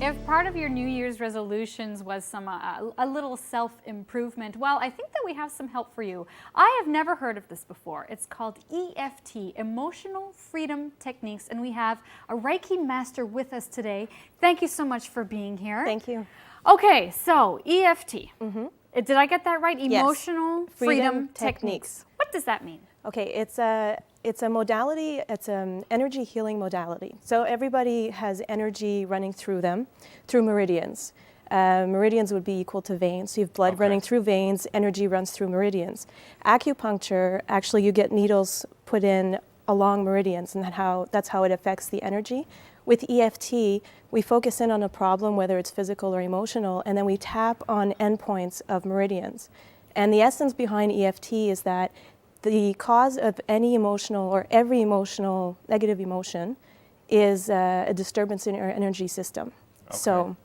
If part of your New Year's resolutions was some a little self-improvement, well, I think that we have some help for you. I have never heard of this before. It's called EFT, Emotional Freedom Techniques, and we have a Reiki master with us today. Thank you so much for being here. Thank you. Okay, so EFT. Did I get that right? Yes. Emotional Freedom Techniques. Techniques. What does that mean? Okay, it's a modality, it's an energy healing modality. So everybody has energy running through them, through meridians. Meridians would be equal to veins. So you have blood running through veins, energy runs through meridians. Acupuncture, actually you get needles put in along meridians, and that's how it affects the energy. With EFT, we focus in on a problem, whether it's physical or emotional, and then we tap on endpoints of meridians. And the essence behind EFT is that the cause of any emotional or every emotional negative emotion is a disturbance in our energy system. Okay. So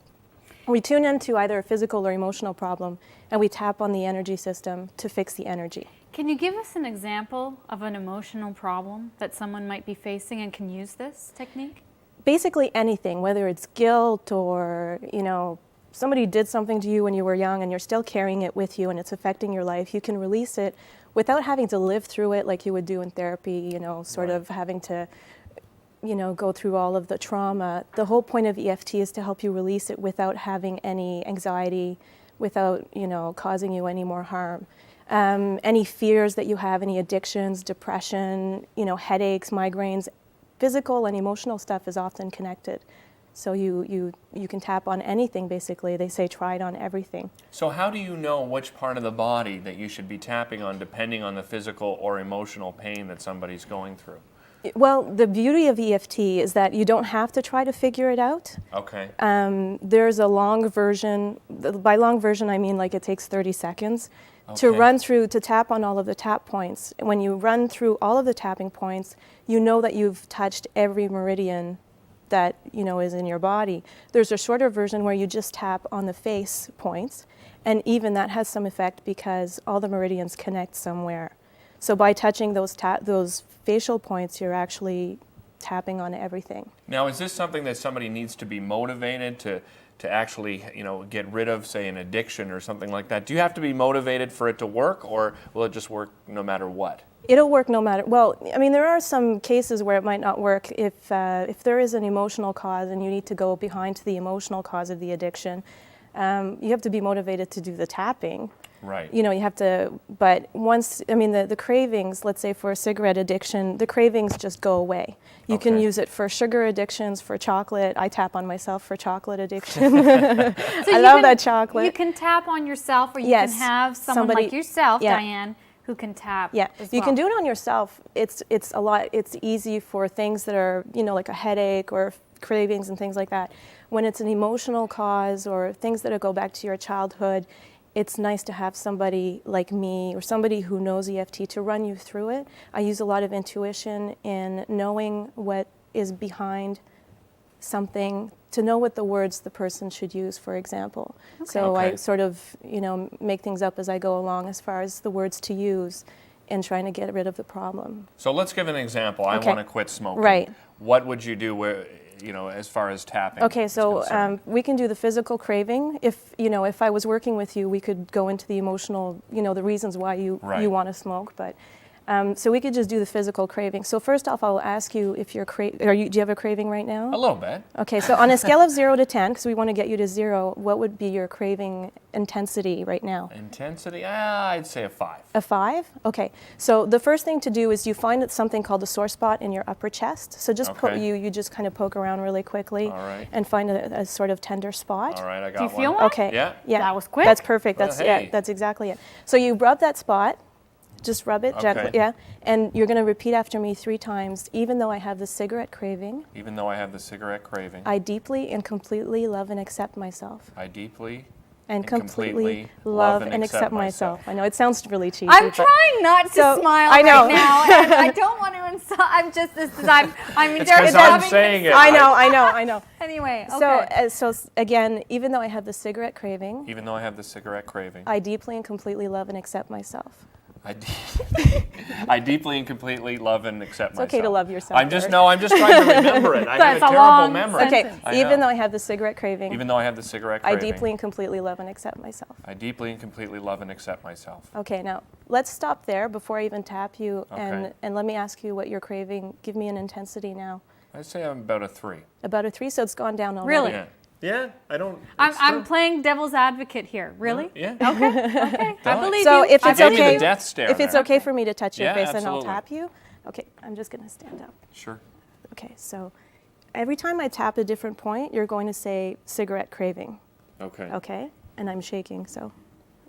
we tune into either a physical or emotional problem, and we tap on the energy system to fix the energy. Can you give us an example of an emotional problem that someone might be facing and can use this technique? Basically anything, whether it's guilt or, somebody did something to you when you were young and you're still carrying it with you and it's affecting your life, you can release it without having to live through it like you would do in therapy, sort of having to, go through all of the trauma. The whole point of EFT is to help you release it without having any anxiety, without, causing you any more harm. Any fears that you have, any addictions, depression, headaches, migraines, physical and emotional stuff is often connected. So you can tap on anything, basically. They say try it on everything. So how do you know which part of the body that you should be tapping on depending on the physical or emotional pain that somebody's going through? Well, the beauty of EFT is that you don't have to try to figure it out. Okay. There's a long version. By long version, I mean like it takes 30 seconds to Okay. run through, to tap on all of the tap points. When you run through all of the tapping points, you know that you've touched every meridian that is in your body. There's a shorter version where you just tap on the face points, and even that has some effect because all the meridians connect somewhere. So by touching those facial points, you're actually tapping on everything. Now, is this something that somebody needs to be motivated to actually, get rid of, say, an addiction or something like that? Do you have to be motivated for it to work, or will it just work no matter what? It'll work no matter. Well, I mean, there are some cases where it might not work if there is an emotional cause and you need to go behind to the emotional cause of the addiction. You have to be motivated to do the tapping. Right. You have to. But once, the cravings. Let's say for a cigarette addiction, the cravings just go away. You can Okay. use it for sugar addictions, for chocolate. I tap on myself for chocolate addiction. So I love that chocolate. You can tap on yourself, or you Yes. can have someone Somebody- like yourself, yeah. Diane, who can tap. Yeah, as you can well. do it on yourself. It's a lot. It's easy for things that are like a headache or cravings and things like that. When it's an emotional cause or things that go back to your childhood, it's nice to have somebody like me or somebody who knows EFT to run you through it. I use a lot of intuition in knowing what is behind something, to know what the words the person should use, for example. So I Okay. sort of, make things up as I go along as far as the words to use in trying to get rid of the problem. So let's give an example. I Okay. want to quit smoking. Right. What would you do as far as tapping? Okay, is so concerned? we can do the physical craving. If I was working with you, we could go into the emotional, the reasons why you Right. want to smoke. But so we could just do the physical craving. So first off, I'll ask you if you're do you have a craving right now? A little bit. Okay, so on a scale of 0 to 10, because we want to get you to 0, what would be your craving intensity right now? Intensity? I'd say a 5. A 5? Okay. So the first thing to do is you find something called a sore spot in your upper chest. So just Okay. you just kind of poke around really quickly All right. and find a sort of tender spot. All right, I got Do you one. feel one? Okay. Yeah. That was quick. That's perfect. Well, That's hey. that's exactly it. So you rub that spot. Just rub it gently. Okay. Yeah. And you're going to repeat after me 3 times. Even though I have the cigarette craving, Even though I have the cigarette craving, I deeply and completely love and accept myself. I deeply And completely completely love and accept myself. I know it sounds really cheesy. I'm but- trying not to So, smile I know. right now, and I don't want to insult. I'm just this is I'm It's they're 'cause I'm having saying this- it. I know. Anyway, okay. So again, even though I have the cigarette craving, even though I have the cigarette craving, I deeply and completely love and accept myself. I deeply and completely love and accept myself. okay to love yourself, I'm just Derek. trying to remember it. I have That's a a terrible long memory. sentence. Okay, even though I have the cigarette craving, Even though I have the cigarette I craving. deeply and completely love and accept myself. I deeply and completely love and accept myself. Okay, now let's stop there before I even tap you, Okay. and let me ask you what you're craving. Give me an intensity now. I'd say I'm about a 3. About a 3, so it's gone down already. Really? Yeah. Yeah, I don't. I'm playing devil's advocate here. Really? Yeah. Okay. I believe So you. if I it's gave me okay, the death stare if it's there. okay for me to touch your Yeah, face, then I'll absolutely. tap you. Okay, I'm just gonna stand up. Sure. Okay, so every time I tap a different point, you're going to say cigarette craving. Okay. Okay, and I'm shaking, so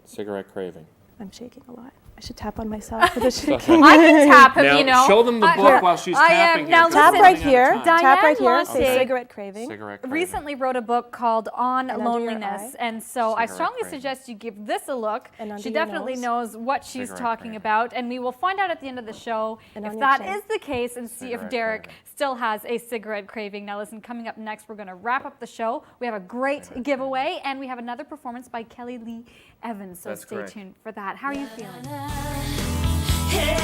Cigarette craving. I'm shaking a lot. I should tap on myself for the shaking. I can tap him, Now, you know. show them the book while she's tapping now here, 'cause Tap we're listen, right running out of here. time. Diane Tap right here. Say Latte- cigarette craving. Cigarette craving. recently wrote a book called On And under your Loneliness, eye. and so I Cigarette strongly craving. suggest you give this a look. And under She your definitely nose. knows what she's Cigarette talking craving. about, and we will find out at the end of the show And if on your that chin. is the case and see if Cigarette Derek craving. still has a cigarette craving. Now listen, coming up next, we're going to wrap up the show. We have a great giveaway, and we have another performance by Kelly Lee Evans, so That's stay correct. tuned for that. How are you feeling? Hey.